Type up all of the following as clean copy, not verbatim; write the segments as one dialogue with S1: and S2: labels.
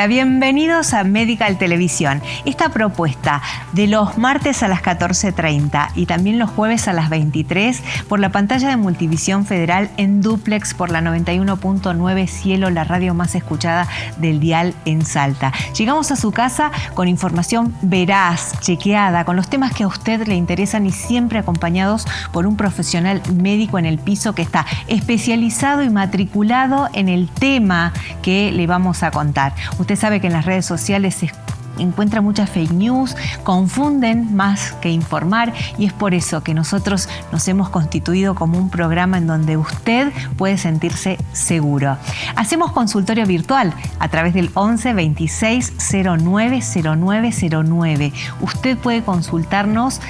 S1: Hola, bienvenidos a Medical Televisión. Esta propuesta de los martes a las 14:30 y también los jueves a las 23 por la pantalla de Multivisión Federal en dúplex por la 91.9 Cielo, la radio más escuchada del dial en Salta. Llegamos a su casa con información veraz, chequeada, con los temas que a usted le interesan y siempre acompañados por un profesional médico en el piso que está especializado y matriculado en el tema que le vamos a contar. Usted sabe que en las redes sociales se encuentra muchas fake news, confunden más que informar, y es por eso que nosotros nos hemos constituido como un programa en donde usted puede sentirse seguro. Hacemos consultorio virtual a través del 11 26 09 09 09. Usted puede consultarnos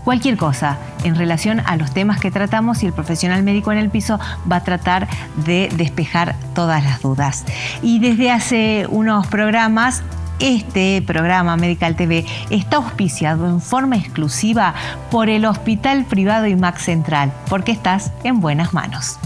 S1: cualquier cosa en relación a los temas que tratamos y el profesional médico en el piso va a tratar de despejar todas las dudas. Y desde hace unos programas, este programa Medical TV está auspiciado en forma exclusiva por el Hospital Privado IMAX Central, porque estás en buenas manos.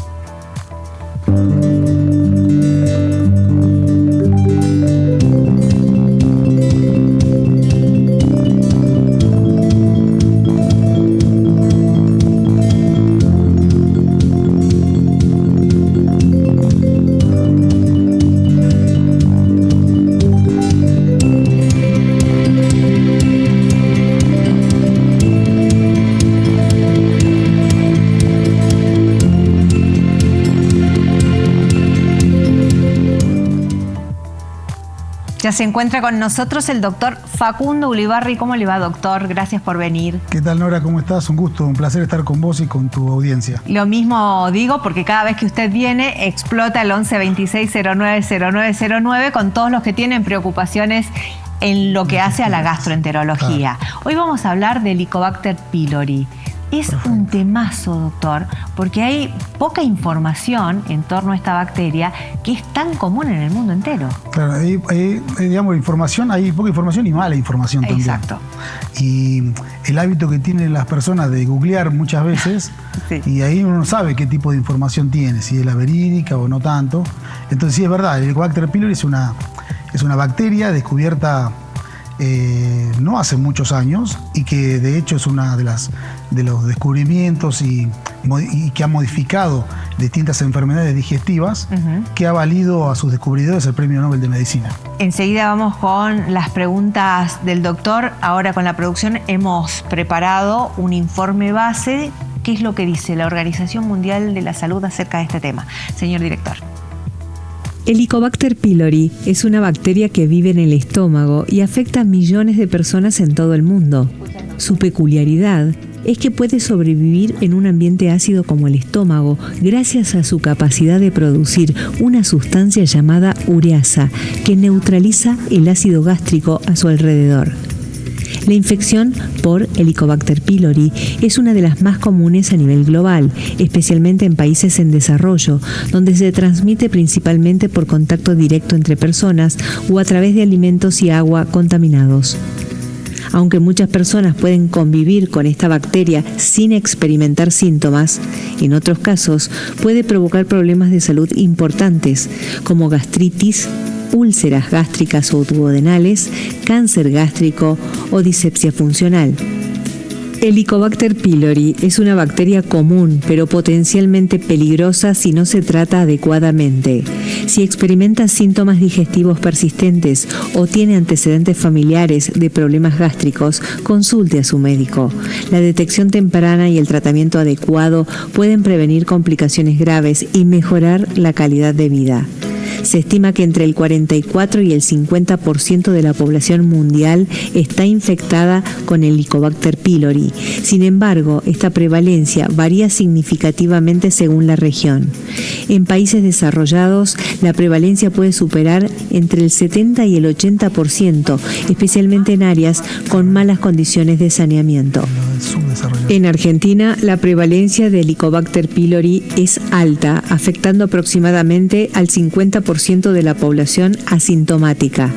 S1: Ya se encuentra con nosotros el doctor Facundo Ulibarri. ¿Cómo le va, doctor? Gracias por venir.
S2: ¿Qué tal, Nora? ¿Cómo estás? Un gusto, un placer estar con vos y con tu audiencia.
S1: Lo mismo digo, porque cada vez que usted viene explota el 11 26 09 09 09 con todos los que tienen preocupaciones en lo que hace a la gastroenterología. Claro. Hoy vamos a hablar del Helicobacter pylori. Es Perfecto. Un temazo, doctor, porque hay poca información en torno a esta bacteria que es tan común en el mundo entero.
S2: Claro, digamos, hay poca información y mala información también.
S1: Exacto.
S2: Y el hábito que tienen las personas de googlear muchas veces, sí. Y ahí uno no sabe qué tipo de información tiene, si es la verídica o no tanto. Entonces sí, es verdad, el Helicobacter pylori es una bacteria descubierta no hace muchos años y que de hecho es una de los descubrimientos y que ha modificado distintas enfermedades digestivas, que ha valido a sus descubridores el Premio Nobel de Medicina.
S1: Enseguida vamos con las preguntas del doctor. Ahora con la producción hemos preparado un informe base. ¿Qué es lo que dice la Organización Mundial de la Salud acerca de este tema? Señor director.
S3: El Helicobacter pylori es una bacteria que vive en el estómago y afecta a millones de personas en todo el mundo. Su peculiaridad es que puede sobrevivir en un ambiente ácido como el estómago gracias a su capacidad de producir una sustancia llamada ureasa que neutraliza el ácido gástrico a su alrededor. La infección por Helicobacter pylori es una de las más comunes a nivel global, especialmente en países en desarrollo, donde se transmite principalmente por contacto directo entre personas o a través de alimentos y agua contaminados. Aunque muchas personas pueden convivir con esta bacteria sin experimentar síntomas, en otros casos puede provocar problemas de salud importantes, como gastritis, úlceras gástricas o duodenales, cáncer gástrico o disepsia funcional. El Helicobacter pylori es una bacteria común, pero potencialmente peligrosa si no se trata adecuadamente. Si experimenta síntomas digestivos persistentes o tiene antecedentes familiares de problemas gástricos, consulte a su médico. La detección temprana y el tratamiento adecuado pueden prevenir complicaciones graves y mejorar la calidad de vida. Se estima que entre el 44 y el 50% de la población mundial está infectada con el Helicobacter pylori. Sin embargo, esta prevalencia varía significativamente según la región. En países desarrollados, la prevalencia puede superar entre el 70 y el 80%, especialmente en áreas con malas condiciones de saneamiento. En Argentina, la prevalencia de Helicobacter pylori es alta, afectando aproximadamente al 50% de la población asintomática.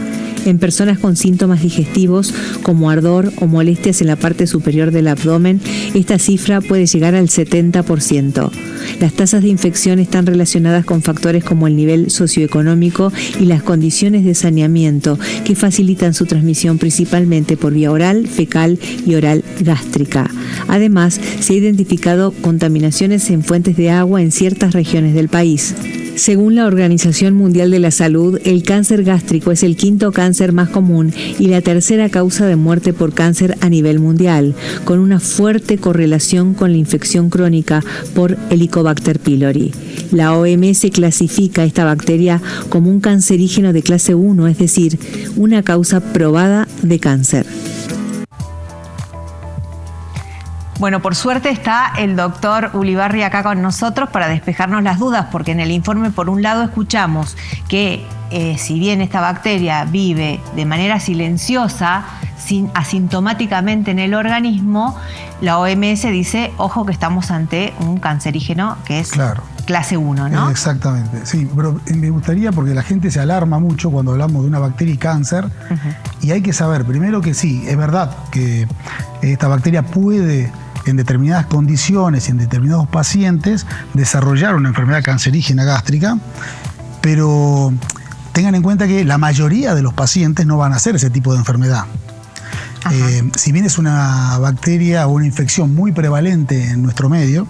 S3: En personas con síntomas digestivos como ardor o molestias en la parte superior del abdomen, esta cifra puede llegar al 70%. Las tasas de infección están relacionadas con factores como el nivel socioeconómico y las condiciones de saneamiento que facilitan su transmisión principalmente por vía oral, fecal y oral gástrica. Además, se ha identificado contaminaciones en fuentes de agua en ciertas regiones del país. Según la Organización Mundial de la Salud, el cáncer gástrico es el quinto cáncer más común y la tercera causa de muerte por cáncer a nivel mundial, con una fuerte correlación con la infección crónica por Helicobacter pylori. La OMS clasifica esta bacteria como un cancerígeno de clase 1, es decir, una causa probada de cáncer.
S1: Bueno, por suerte está el doctor Ulibarri acá con nosotros para despejarnos las dudas, porque en el informe, por un lado, escuchamos que si bien esta bacteria vive de manera silenciosa, asintomáticamente en el organismo, la OMS dice, ojo que estamos ante un cancerígeno que es clase 1, ¿no?
S2: Exactamente, sí, pero me gustaría, porque la gente se alarma mucho cuando hablamos de una bacteria y cáncer, y hay que saber, primero que sí, es verdad que esta bacteria puede, en determinadas condiciones y en determinados pacientes, desarrollar una enfermedad cancerígena gástrica, pero tengan en cuenta que la mayoría de los pacientes no van a hacer ese tipo de enfermedad. Si bien es una bacteria o una infección muy prevalente en nuestro medio,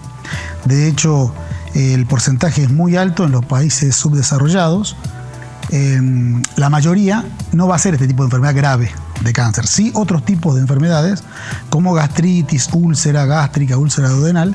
S2: de hecho el porcentaje es muy alto en los países subdesarrollados, la mayoría no va a ser este tipo de enfermedad grave de cáncer. Sí, otros tipos de enfermedades como gastritis, úlcera gástrica, úlcera duodenal,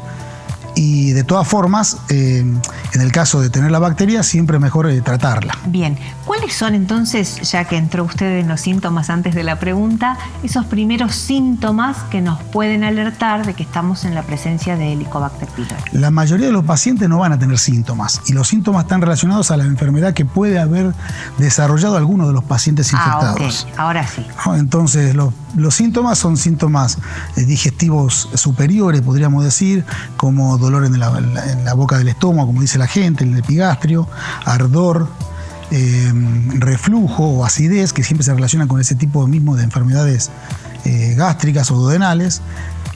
S2: y de todas formas, en el caso de tener la bacteria, siempre es mejor tratarla.
S1: Bien, ¿cuáles son entonces, ya que entró usted en los síntomas antes de la pregunta, esos primeros síntomas que nos pueden alertar de que estamos en la presencia de Helicobacter pylori?
S2: La mayoría de los pacientes no van a tener síntomas, y los síntomas están relacionados a la enfermedad que puede haber desarrollado alguno de los pacientes infectados.
S1: Ok, ahora sí.
S2: Entonces, los síntomas son síntomas digestivos superiores, podríamos decir, como dolor en la boca del estómago, como dice la gente, en el epigastrio, ardor, reflujo o acidez, que siempre se relaciona con ese tipo mismo de enfermedades gástricas o duodenales.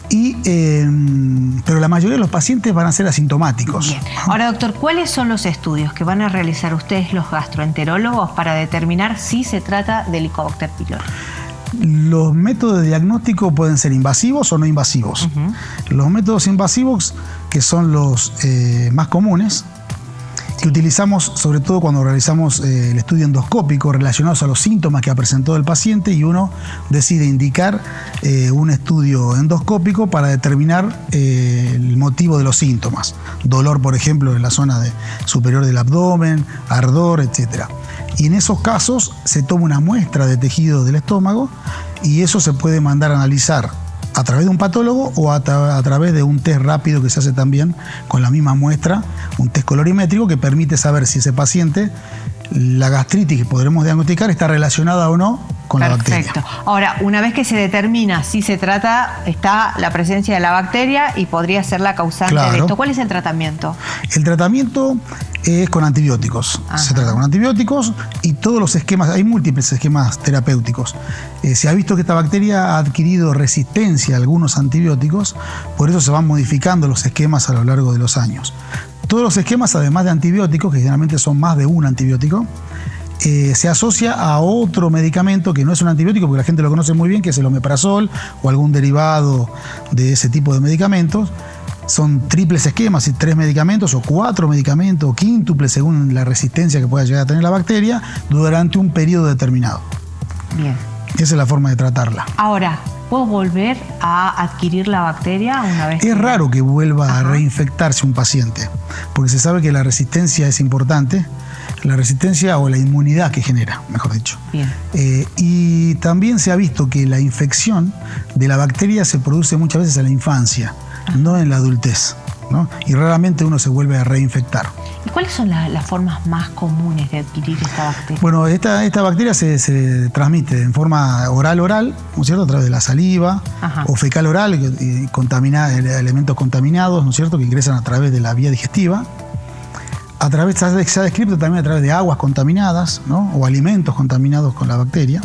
S2: Pero la mayoría de los pacientes van a ser asintomáticos.
S1: Bien. Ahora, doctor, ¿cuáles son los estudios que van a realizar ustedes, los gastroenterólogos, para determinar si se trata de Helicobacter pylori?
S2: Los métodos de diagnóstico pueden ser invasivos o no invasivos. Los métodos invasivos, que son los más comunes, que utilizamos sobre todo cuando realizamos el estudio endoscópico relacionados a los síntomas que ha presentado el paciente, y uno decide indicar un estudio endoscópico para determinar el motivo de los síntomas. Dolor, por ejemplo, en la zona superior del abdomen, ardor, etc. Y en esos casos se toma una muestra de tejido del estómago, y eso se puede mandar a analizar a través de un patólogo o a través de un test rápido que se hace también con la misma muestra, un test colorimétrico que permite saber si ese paciente, la gastritis que podremos diagnosticar, está relacionada o no con la bacteria.
S1: Perfecto. Ahora, una vez que se determina si se trata, está la presencia de la bacteria y podría ser la causante de esto. ¿Cuál es el tratamiento?
S2: El tratamiento es con antibióticos. Se trata con antibióticos y todos los esquemas, hay múltiples esquemas terapéuticos. Se ha visto que esta bacteria ha adquirido resistencia a algunos antibióticos, por eso se van modificando los esquemas a lo largo de los años. Todos los esquemas, además de antibióticos, que generalmente son más de un antibiótico, se asocia a otro medicamento que no es un antibiótico, porque la gente lo conoce muy bien, que es el omeprazol o algún derivado de ese tipo de medicamentos. Son triples esquemas, 3 medicamentos o 4 medicamentos o quíntuples según la resistencia que pueda llegar a tener la bacteria durante un periodo determinado.
S1: Bien.
S2: Esa es la forma de tratarla.
S1: Ahora, ¿puedo volver a adquirir la bacteria una vez?
S2: Es raro que vuelva a reinfectarse un paciente, porque se sabe que la resistencia es importante, la resistencia o la inmunidad que genera, mejor dicho.
S1: Bien.
S2: Y también se ha visto que la infección de la bacteria se produce muchas veces en la infancia, no en la adultez, ¿no? Y raramente uno se vuelve a reinfectar.
S1: ¿Y cuáles son las formas más comunes de adquirir esta bacteria?
S2: Bueno, esta bacteria se transmite en forma oral, ¿no es cierto?, a través de la saliva, o fecal-oral, elementos contaminados, ¿no es cierto?, que ingresan a través de la vía digestiva. Se ha descrito también a través de aguas contaminadas, ¿no?, o alimentos contaminados con la bacteria.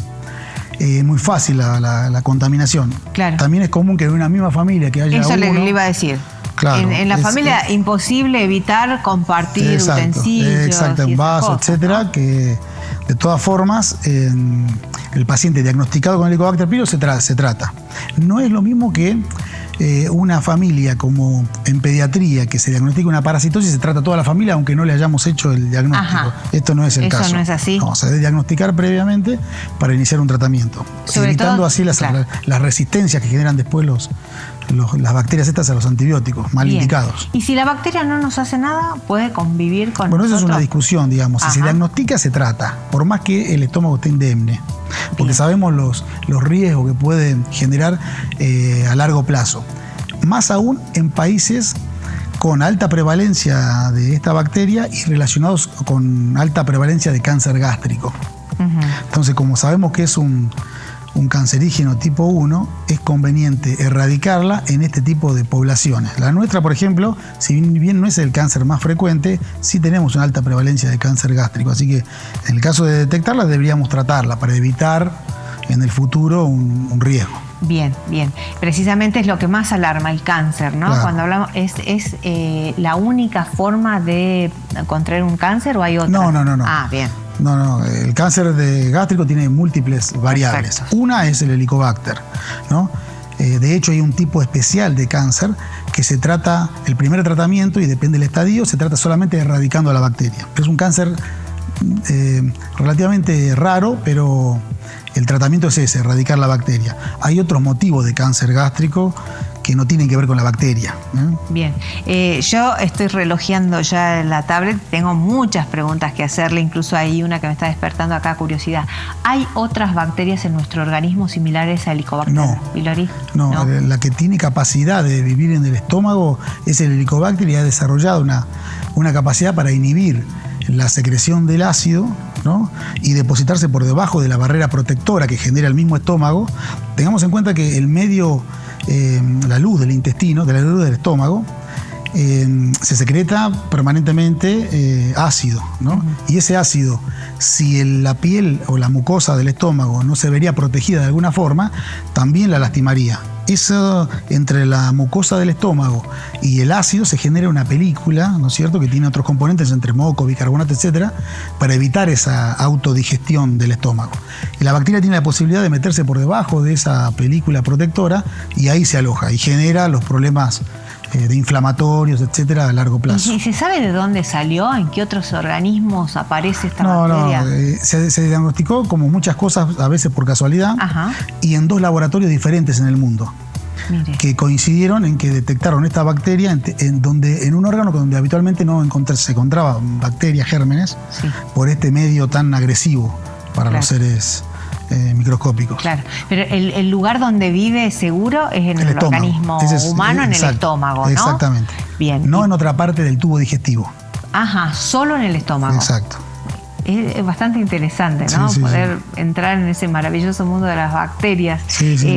S2: muy fácil la contaminación.
S1: Claro.
S2: También es común que en una misma familia que haya
S1: Eso
S2: uno,
S1: le iba a decir.
S2: Claro,
S1: en la familia imposible evitar compartir utensilios.
S2: Exacto, envases, etcétera, ¿no? Que de todas formas el paciente diagnosticado con Helicobacter pylori se trata. No es lo mismo que una familia como en pediatría que se diagnostica una parasitosis, se trata a toda la familia aunque no le hayamos hecho el diagnóstico. Ajá. Esto no es el caso.
S1: No es así.
S2: No, se debe diagnosticar previamente para iniciar un tratamiento, evitando así las resistencias que generan después las bacterias estas a los antibióticos mal indicados.
S1: Y si la bacteria no nos hace nada, ¿puede convivir con nosotros?
S2: Eso es una discusión, digamos. Si se diagnostica, se trata, por más que el estómago esté indemne. Porque sabemos los riesgos que pueden generar a largo plazo. Más aún en países con alta prevalencia de esta bacteria y relacionados con alta prevalencia de cáncer gástrico. Entonces, como sabemos que es un cancerígeno tipo 1, es conveniente erradicarla en este tipo de poblaciones. La nuestra, por ejemplo, si bien no es el cáncer más frecuente, sí tenemos una alta prevalencia de cáncer gástrico, así que en el caso de detectarla deberíamos tratarla para evitar en el futuro un riesgo.
S1: Bien, bien. Precisamente es lo que más alarma, el cáncer, ¿no? Claro. Cuando hablamos, ¿es la única forma de contraer un cáncer o hay otra?
S2: No.
S1: Ah, bien.
S2: No, el cáncer gástrico tiene múltiples variables. Perfecto. Una es el Helicobacter, ¿no? De hecho, hay un tipo especial de cáncer que se trata, el primer tratamiento, y depende del estadio, se trata solamente de erradicando la bacteria. Es un cáncer relativamente raro, pero el tratamiento es ese, erradicar la bacteria. Hay otros motivos de cáncer gástrico que no tienen que ver con la bacteria.
S1: Bien, yo estoy relojeando ya en la tablet, tengo muchas preguntas que hacerle, incluso hay una que me está despertando acá curiosidad. ¿Hay otras bacterias en nuestro organismo similares a Helicobacter pylori?
S2: No, la que tiene capacidad de vivir en el estómago es el Helicobacter y ha desarrollado una capacidad para inhibir la secreción del ácido, ¿no? Y depositarse por debajo de la barrera protectora que genera el mismo estómago. Tengamos en cuenta que el medio, la luz del intestino, de la luz del estómago, se secreta permanentemente ácido, ¿no? Y ese ácido, si la piel o la mucosa del estómago no se vería protegida de alguna forma, también la lastimaría. Eso, entre la mucosa del estómago y el ácido se genera una película, ¿no es cierto?, que tiene otros componentes entre moco, bicarbonato, etcétera, para evitar esa autodigestión del estómago. Y la bacteria tiene la posibilidad de meterse por debajo de esa película protectora y ahí se aloja y genera los problemas de inflamatorios, etcétera, a largo plazo.
S1: ¿Y se sabe de dónde salió? ¿En qué otros organismos aparece esta bacteria?
S2: Se diagnosticó como muchas cosas, a veces por casualidad, y en 2 laboratorios diferentes en el mundo. Mire. Que coincidieron en que detectaron esta bacteria en un órgano donde habitualmente no se encontraban bacterias, gérmenes, por este medio tan agresivo para los seres microscópicos. Claro,
S1: pero el lugar donde vive seguro es en el organismo humano, en el estómago, ¿no?
S2: Exactamente.
S1: Bien.
S2: No en otra parte del tubo digestivo.
S1: Solo en el estómago.
S2: Exacto.
S1: Es bastante interesante, ¿no? Poder entrar en ese maravilloso mundo de las bacterias.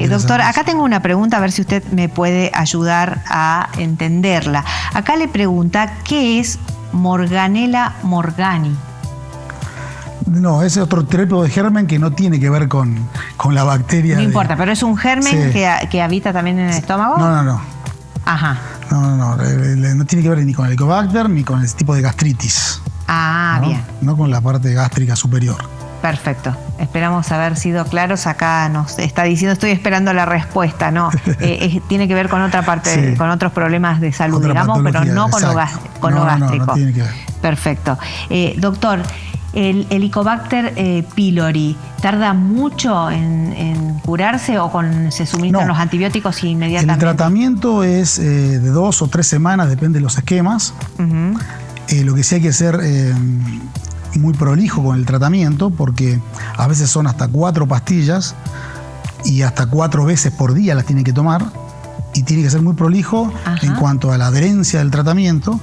S1: Doctor, acá tengo una pregunta, a ver si usted me puede ayudar a entenderla. Acá le pregunta, ¿qué es Morganella morgani?
S2: No, ese es otro tipo de germen que no tiene que ver con la bacteria.
S1: No importa, pero es un germen que habita también en el estómago.
S2: No.
S1: Ajá.
S2: No tiene que ver ni con el Helicobacter ni con el tipo de gastritis.
S1: Bien.
S2: No con la parte gástrica superior.
S1: Perfecto. Esperamos haber sido claros. Acá nos está diciendo, estoy esperando la respuesta, ¿no? Tiene que ver con otra parte, con otros problemas de salud, digamos, pero no con lo gástrico.
S2: No tiene que ver.
S1: Perfecto. Doctor, ¿el Helicobacter pylori tarda mucho en curarse o se suministran los antibióticos inmediatamente?
S2: El tratamiento es de 2 o 3 semanas, depende de los esquemas. Lo que sí hay que ser muy prolijo con el tratamiento, porque a veces son hasta 4 pastillas y hasta 4 veces por día las tiene que tomar, y tiene que ser muy prolijo en cuanto a la adherencia del tratamiento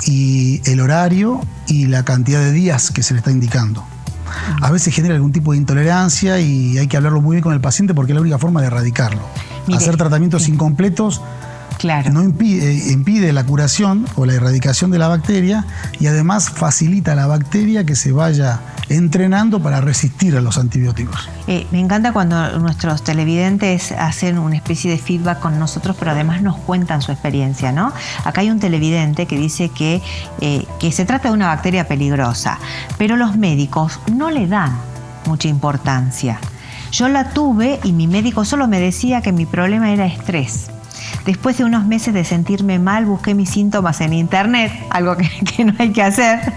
S2: y el horario y la cantidad de días que se le está indicando. A veces genera algún tipo de intolerancia y hay que hablarlo muy bien con el paciente porque es la única forma de erradicarlo. Hacer tratamientos incompletos
S1: Claro.
S2: No impide la curación o la erradicación de la bacteria y además facilita a la bacteria que se vaya entrenando para resistir a los antibióticos.
S1: Me encanta cuando nuestros televidentes hacen una especie de feedback con nosotros, pero además nos cuentan su experiencia, ¿no? Acá hay un televidente que dice que se trata de una bacteria peligrosa, pero los médicos no le dan mucha importancia. Yo la tuve y mi médico solo me decía que mi problema era estrés. Después de unos meses de sentirme mal, busqué mis síntomas en internet, algo que no hay que hacer,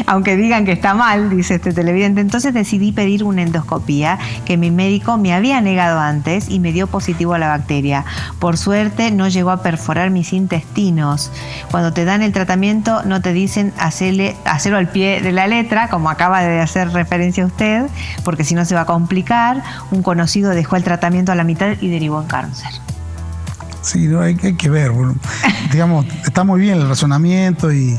S1: aunque digan que está mal, dice este televidente. Entonces decidí pedir una endoscopía que mi médico me había negado antes y me dio positivo a la bacteria. Por suerte no llegó a perforar mis intestinos. Cuando te dan el tratamiento no te dicen hacerlo al pie de la letra, como acaba de hacer referencia usted, porque si no se va a complicar. Un conocido dejó el tratamiento a la mitad y derivó en cáncer.
S2: Sí, no, hay que ver. Bueno, digamos, está muy bien el razonamiento y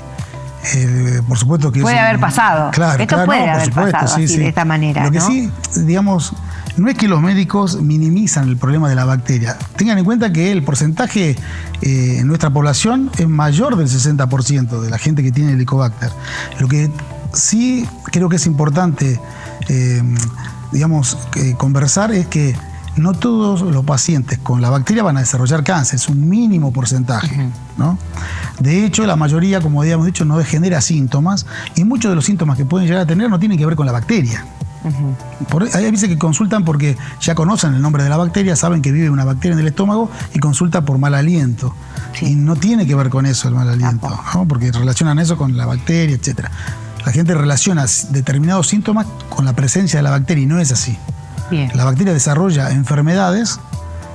S2: por supuesto que
S1: puede haber pasado.
S2: Claro,
S1: esto puede haber pasado
S2: sí,
S1: así,
S2: sí.
S1: de esta manera.
S2: Lo que
S1: ¿no?
S2: sí, digamos, no es que los médicos minimizan el problema de la bacteria. Tengan en cuenta que el porcentaje en nuestra población es mayor del 60% de la gente que tiene Helicobacter. Lo que sí creo que es importante, conversar es que no todos los pacientes con la bacteria van a desarrollar cáncer, es un mínimo porcentaje, ¿no? De hecho, la mayoría, como habíamos dicho, no genera síntomas y muchos de los síntomas que pueden llegar a tener no tienen que ver con la bacteria. Hay veces que consultan porque ya conocen el nombre de la bacteria, saben que vive una bacteria en el estómago y consultan por mal aliento. Sí. Y no tiene que ver con eso el mal aliento, ¿no? Porque relacionan eso con la bacteria, etc. La gente relaciona determinados síntomas con la presencia de la bacteria y no es así. Bien. La bacteria desarrolla enfermedades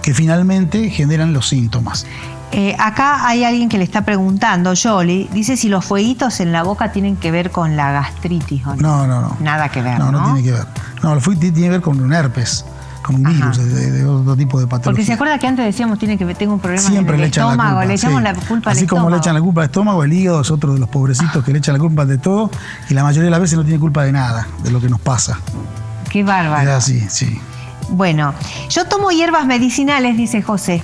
S2: que finalmente generan los síntomas.
S1: Acá hay alguien que le está preguntando, Yoli, dice si los fueguitos en la boca tienen que ver con la gastritis o no.
S2: No.
S1: Nada que ver,
S2: ¿no? No tiene que ver. No, el fueguito tiene que ver con un herpes, con un virus, de otro tipo de patología.
S1: Porque se acuerda que antes decíamos tengo un problema
S2: siempre
S1: en el estómago,
S2: le
S1: echamos la culpa al estómago.
S2: Así como le echan la culpa al estómago, el hígado es otro de los pobrecitos que le echan la culpa de todo y la mayoría de las veces no tiene culpa de nada, de lo que nos pasa.
S1: Qué bárbaro.
S2: Es así, sí.
S1: Bueno, yo tomo hierbas medicinales, dice José.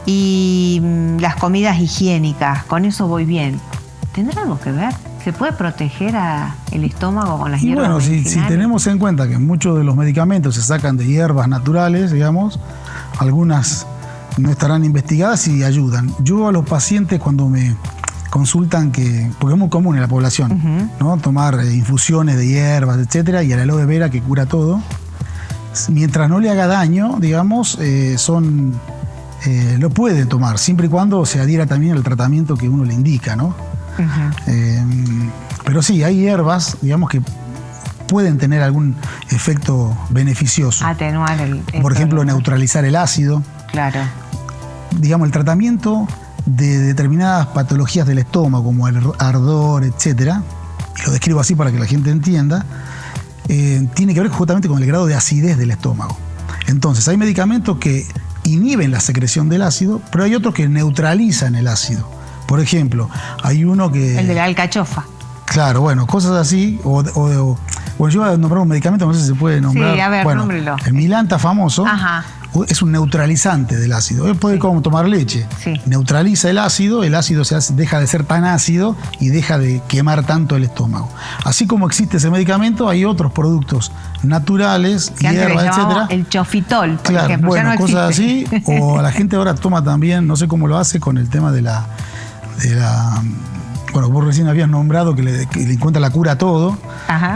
S1: Y las comidas higiénicas, con eso voy bien. ¿Tendrá algo que ver? ¿Se puede proteger el estómago con las hierbas medicinales?
S2: Si tenemos en cuenta que muchos de los medicamentos se sacan de hierbas naturales, digamos, algunas no estarán investigadas y ayudan. Yo a los pacientes cuando me consultan porque es muy común en la población, ¿no? Tomar infusiones de hierbas, etcétera, y el aloe vera que cura todo. Mientras no le haga daño, digamos, lo pueden tomar, siempre y cuando se adhiera también al tratamiento que uno le indica, ¿no? Pero sí, hay hierbas, digamos, que pueden tener algún efecto beneficioso.
S1: Atenuar
S2: por ejemplo, neutralizar el ácido.
S1: Claro.
S2: Digamos, el tratamiento de determinadas patologías del estómago, como el ardor, etcétera, y lo describo así para que la gente entienda, tiene que ver justamente con el grado de acidez del estómago. Entonces, hay medicamentos que inhiben la secreción del ácido, pero hay otros que neutralizan el ácido. Por ejemplo, hay uno que...
S1: El de la alcachofa.
S2: Claro, bueno, cosas así, bueno, yo voy a nombrar un medicamento, no sé si se puede nombrar.
S1: Sí, a ver, nómbrelo.
S2: El Milanta famoso.
S1: Ajá.
S2: Es un neutralizante del ácido. Él puede como tomar leche. Sí. Neutraliza el ácido deja de ser tan ácido y deja de quemar tanto el estómago. Así como existe ese medicamento, hay otros productos naturales, hierbas, etcétera.
S1: El chofitol, por
S2: claro,
S1: ejemplo,
S2: bueno,
S1: ya no
S2: cosas así. O la gente ahora toma también, no sé cómo lo hace con el tema de la bueno, vos recién habías nombrado que le encuentra la cura a todo,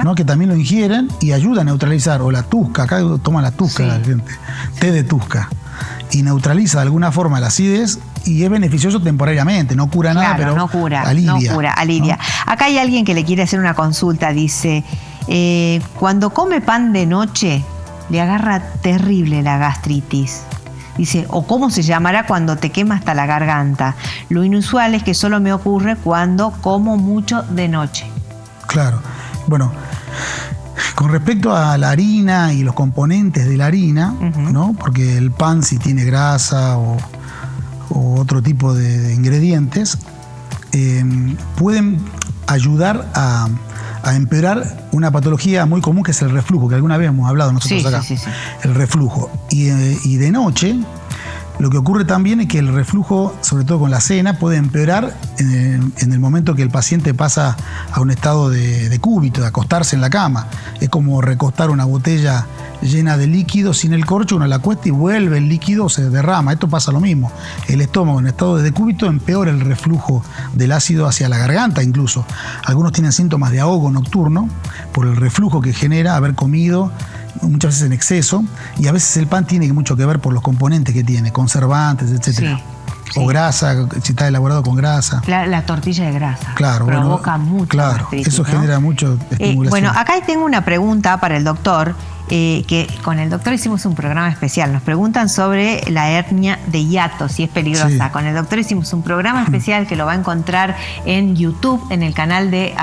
S2: ¿no? Que también lo ingieren y ayuda a neutralizar, o la tusca, acá toma la tusca la gente, té de tusca, y neutraliza de alguna forma la acidez y es beneficioso temporariamente, no cura nada, pero alivia. ¿No?
S1: Acá hay alguien que le quiere hacer una consulta, dice, cuando come pan de noche le agarra terrible la gastritis. Dice, o cómo se llamará cuando te quema hasta la garganta. Lo inusual es que solo me ocurre cuando como mucho de noche.
S2: Claro. Bueno, con respecto a la harina y los componentes de la harina, ¿no? Porque el pan, si tiene grasa o otro tipo de ingredientes, pueden ayudar a empeorar una patología muy común que es el reflujo, que alguna vez hemos hablado nosotros acá. Sí. El reflujo. Y de noche Lo que ocurre también es que el reflujo, sobre todo con la cena, puede empeorar en el momento que el paciente pasa a un estado de cúbito, de acostarse en la cama. Es como recostar una botella llena de líquido sin el corcho, uno la cuesta y vuelve el líquido, se derrama. Esto pasa lo mismo. El estómago en estado de decúbito empeora el reflujo del ácido hacia la garganta incluso. Algunos tienen síntomas de ahogo nocturno por el reflujo que genera haber comido muchas veces en exceso, y a veces el pan tiene mucho que ver por los componentes que tiene, conservantes, etcétera. Sí. O grasa, si está elaborado con grasa.
S1: La tortilla de grasa.
S2: Claro,
S1: provoca mucho.
S2: Claro, eso genera mucho estimulación.
S1: Bueno, acá tengo una pregunta para el doctor, que con el doctor hicimos un programa especial. Nos preguntan sobre la hernia de hiato, si es peligrosa. Sí. Con el doctor hicimos un programa especial que lo va a encontrar en YouTube, en el canal de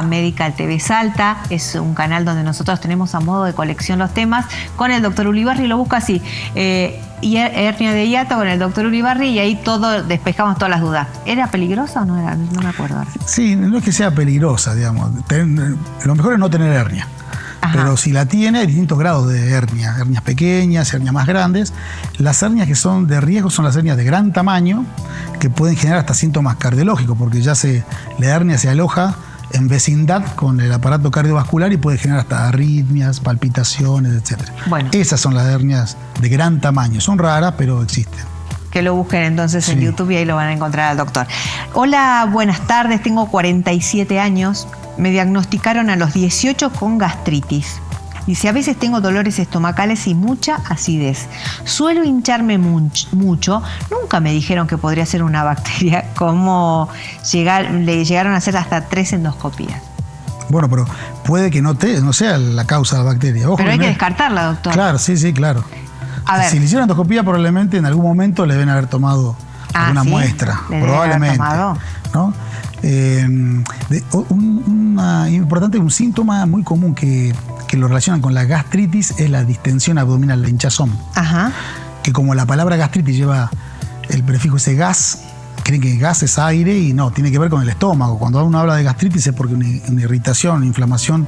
S1: @medicaltvsalta. Es un canal donde nosotros tenemos a modo de colección los temas con el doctor Ulibarri, lo busca así. Y hernia de hiato con el doctor Ulibarri, y ahí despejamos todas las dudas. ¿Era peligrosa o no era? No me acuerdo ahora.
S2: Sí, no es que sea peligrosa, digamos. Lo mejor es no tener hernia. Ajá. Pero si la tiene, hay distintos grados de hernia. Hernias pequeñas, hernias más grandes. Las hernias que son de riesgo son las hernias de gran tamaño, que pueden generar hasta síntomas cardiológicos, porque la hernia se aloja en vecindad con el aparato cardiovascular y puede generar hasta arritmias, palpitaciones, etc. Bueno. Esas son las hernias de gran tamaño. Son raras, pero existen.
S1: Que lo busquen entonces en YouTube y ahí lo van a encontrar al doctor. Hola, buenas tardes, tengo 47 años. Me diagnosticaron a los 18 con gastritis. Dice, a veces tengo dolores estomacales y mucha acidez. Suelo hincharme mucho. Nunca me dijeron que podría ser una bacteria. Le llegaron a hacer hasta 3 endoscopías.
S2: Bueno, pero puede que no sea la causa de la bacteria. Ojo,
S1: pero hay que descartarla, doctor.
S2: Claro, sí, claro.
S1: A ver.
S2: Si le hicieron endoscopía, probablemente en algún momento le deben haber tomado alguna muestra. Probablemente. ¿No? Importante, un síntoma muy común que lo relacionan con la gastritis es la distensión abdominal, la hinchazón. Ajá. Que como la palabra gastritis lleva el prefijo ese gas, creen que gas es aire y no, tiene que ver con el estómago. Cuando uno habla de gastritis es porque una irritación, una inflamación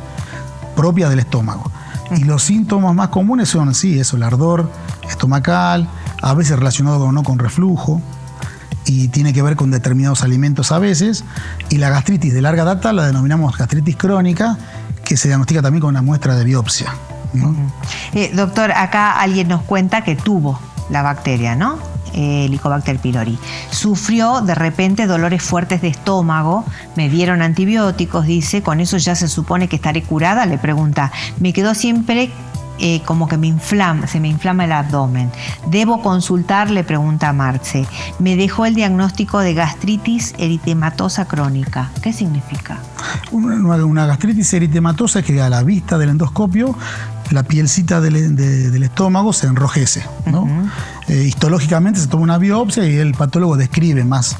S2: propia del estómago. Y los síntomas más comunes son el ardor estomacal, a veces relacionado con reflujo, y tiene que ver con determinados alimentos a veces. Y la gastritis de larga data la denominamos gastritis crónica, que se diagnostica también con una muestra de biopsia, ¿no?
S1: Doctor, acá alguien nos cuenta que tuvo la bacteria, ¿no? Helicobacter pylori. Sufrió de repente dolores fuertes de estómago, me dieron antibióticos, dice, ¿con eso ya se supone que estaré curada? Le pregunta. Me quedó siempre como que se me inflama el abdomen. ¿Debo consultar? Le pregunta a Marce. Me dejó el diagnóstico de gastritis eritematosa crónica. ¿Qué significa?
S2: Una gastritis eritematosa es que a la vista del endoscopio la pielcita del estómago se enrojece, ¿no? Histológicamente se toma una biopsia y el patólogo describe más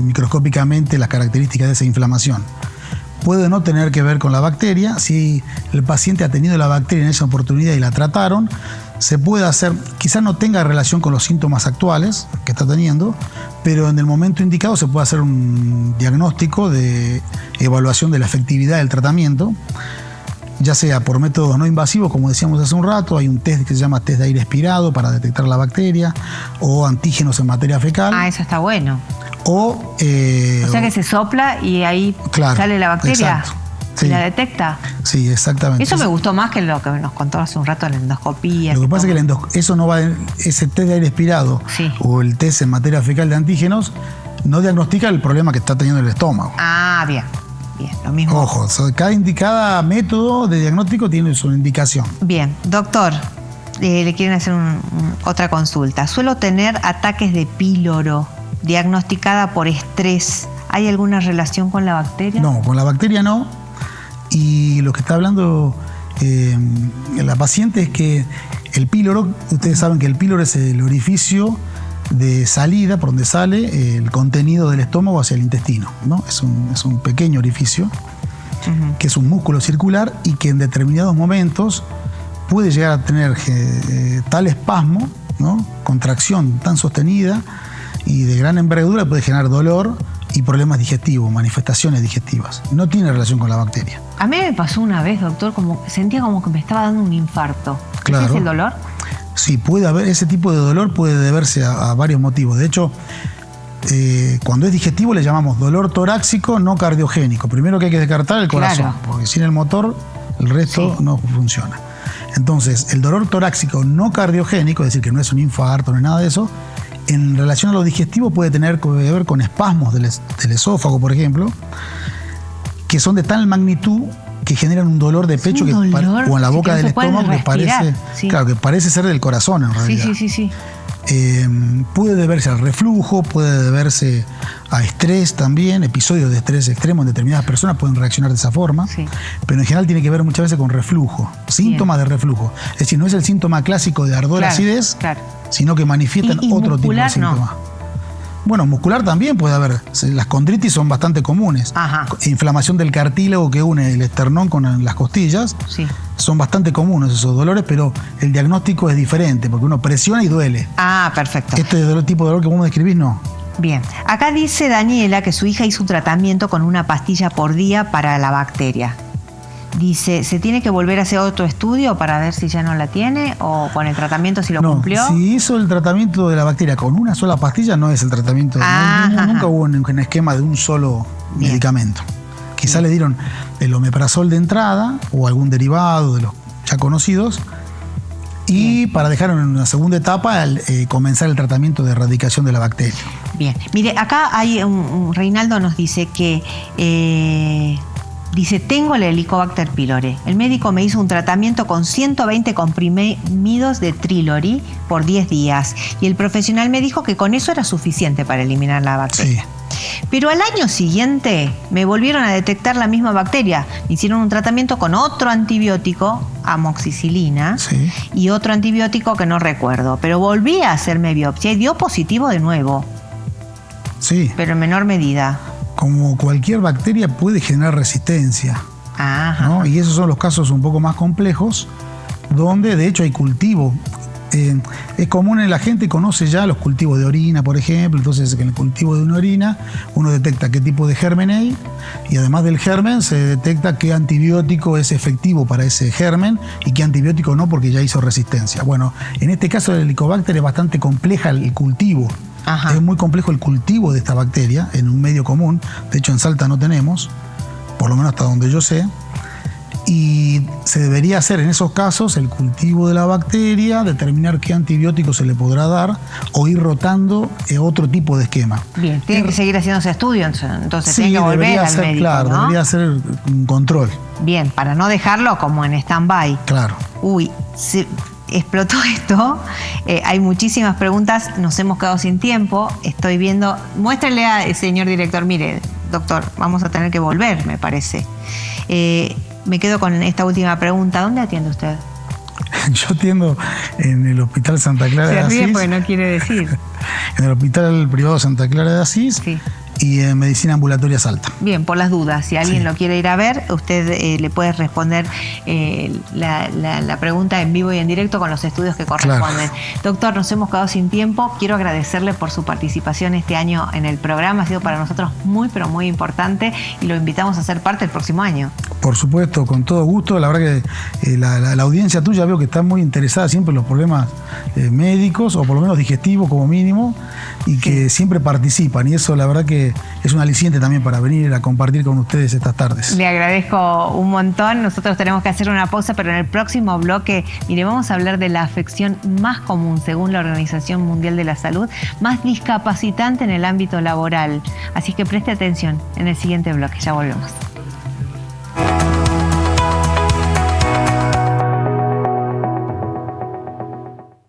S2: microscópicamente las características de esa inflamación. Puede no tener que ver con la bacteria. Si el paciente ha tenido la bacteria en esa oportunidad y la trataron, se puede hacer, quizás no tenga relación con los síntomas actuales que está teniendo, pero en el momento indicado se puede hacer un diagnóstico de evaluación de la efectividad del tratamiento, ya sea por métodos no invasivos, como decíamos hace un rato. Hay un test que se llama test de aire expirado para detectar la bacteria, o antígenos en materia fecal.
S1: Ah, eso está bueno.
S2: O
S1: sea que se sopla y ahí sale la bacteria.
S2: Exacto. Sí.
S1: ¿Y la detecta?
S2: Sí, exactamente.
S1: Eso me gustó más que lo que nos contó hace un rato en la endoscopía.
S2: Lo que pasa es que eso no va ese test de aire expirado o el test en materia fecal de antígenos no diagnostica el problema que está teniendo el estómago.
S1: Ah, bien. Bien, lo mismo.
S2: Ojo, cada método de diagnóstico tiene su indicación.
S1: Bien, doctor, le quieren hacer otra consulta. Suelo tener ataques de píloro diagnosticada por estrés. ¿Hay alguna relación con la bacteria?
S2: No, con la bacteria no. Y lo que está hablando la paciente es que el píloro, ustedes saben que el píloro es el orificio de salida por donde sale el contenido del estómago hacia el intestino, ¿no? Es un pequeño orificio que es un músculo circular y que en determinados momentos puede llegar a tener tal espasmo, ¿no? Contracción tan sostenida y de gran envergadura, puede generar dolor y problemas digestivos, manifestaciones digestivas. No tiene relación con la bacteria.
S1: A mí me pasó una vez, doctor, sentía como que me estaba dando un infarto.
S2: Claro.
S1: ¿Ese es el dolor?
S2: Sí, puede haber, ese tipo de dolor puede deberse a varios motivos. De hecho, cuando es digestivo le llamamos dolor torácico no cardiogénico. Primero que hay que descartar el corazón, porque sin el motor el resto no funciona. Entonces, el dolor torácico no cardiogénico, es decir, que no es un infarto, no es nada de eso, en relación a lo digestivo puede tener que ver con espasmos del esófago, por ejemplo, que son de tal magnitud que generan un dolor de pecho o en la boca del estómago que parece, claro, que parece ser del corazón en realidad.
S1: Sí.
S2: Puede deberse al reflujo, puede deberse a estrés también, episodios de estrés extremo en determinadas personas pueden reaccionar de esa forma, pero en general tiene que ver muchas veces con reflujo, síntomas de reflujo. Es decir, no es el síntoma clásico de ardor, acidez, sino que manifiestan otro tipo de síntomas. Bueno, muscular también puede haber. Las condritis son bastante comunes. Inflamación del cartílago que une el esternón con las costillas. Son bastante comunes esos dolores, pero el diagnóstico es diferente, porque uno presiona y duele.
S1: Perfecto.
S2: Este tipo de dolor que vos me describís, no.
S1: Bien. Acá dice Daniela que su hija hizo un tratamiento con una pastilla por día para la bacteria. Dice, ¿se tiene que volver a hacer otro estudio para ver si ya no la tiene? ¿O con el tratamiento si lo cumplió?
S2: Si hizo el tratamiento de la bacteria con una sola pastilla, no es el tratamiento. Nunca hubo un esquema de un solo medicamento. Quizá le dieron el omeprazol de entrada o algún derivado de los ya conocidos. Y para dejar en una segunda etapa comenzar el tratamiento de erradicación de la bacteria.
S1: Bien. Mire, acá hay Reinaldo nos dice que... Dice, tengo el Helicobacter pylori. El médico me hizo un tratamiento con 120 comprimidos de Trilori por 10 días. Y el profesional me dijo que con eso era suficiente para eliminar la bacteria. Pero al año siguiente me volvieron a detectar la misma bacteria. Me hicieron un tratamiento con otro antibiótico, amoxicilina, y otro antibiótico que no recuerdo. Pero volví a hacerme biopsia y dio positivo de nuevo. Pero en menor medida.
S2: Como cualquier bacteria puede generar resistencia, ¿no? Y esos son los casos un poco más complejos, donde de hecho hay cultivo. Es común en la gente, conoce ya los cultivos de orina, por ejemplo, entonces en el cultivo de una orina uno detecta qué tipo de germen hay y además del germen se detecta qué antibiótico es efectivo para ese germen y qué antibiótico no, porque ya hizo resistencia. Bueno, en este caso del Helicobacter es bastante compleja el cultivo. Es muy complejo el cultivo de esta bacteria en un medio común. De hecho, en Salta no tenemos, por lo menos hasta donde yo sé. Y se debería hacer en esos casos el cultivo de la bacteria, determinar qué antibiótico se le podrá dar o ir rotando otro tipo de esquema. Bien,
S1: tiene que seguir haciendo ese estudio, entonces tiene que volver al médico,
S2: claro,
S1: ¿no?
S2: Debería hacer un control.
S1: Bien, para no dejarlo como en stand-by.
S2: Claro.
S1: Explotó esto, hay muchísimas preguntas, nos hemos quedado sin tiempo, estoy viendo, muéstrale al señor director, mire, doctor, vamos a tener que volver, me parece. Me quedo con esta última pregunta, ¿dónde atiende usted?
S2: Yo atiendo en el Hospital Santa Clara de Asís. Se ríe
S1: porque no quiere decir.
S2: En el Hospital Privado Santa Clara de Asís. Y en Medicina Ambulatoria Salta.
S1: Bien, por las dudas, si alguien lo quiere ir a ver, usted le puede responder la pregunta en vivo y en directo con los estudios que corresponden. Doctor, nos hemos quedado sin tiempo. Quiero agradecerle por su participación este año en el programa. Ha sido para nosotros muy, pero muy importante y lo invitamos a ser parte el próximo año.
S2: Por supuesto, con todo gusto. La verdad que la audiencia tuya veo que está muy interesada siempre en los problemas médicos, o por lo menos digestivos como mínimo, y que siempre participan. Y eso la verdad que es un aliciente también para venir a compartir con ustedes estas tardes.
S1: Le agradezco un montón. Nosotros tenemos que hacer una pausa, pero en el próximo bloque, mire, vamos a hablar de la afección más común, según la Organización Mundial de la Salud, más discapacitante en el ámbito laboral. Así que preste atención en el siguiente bloque. Ya volvemos.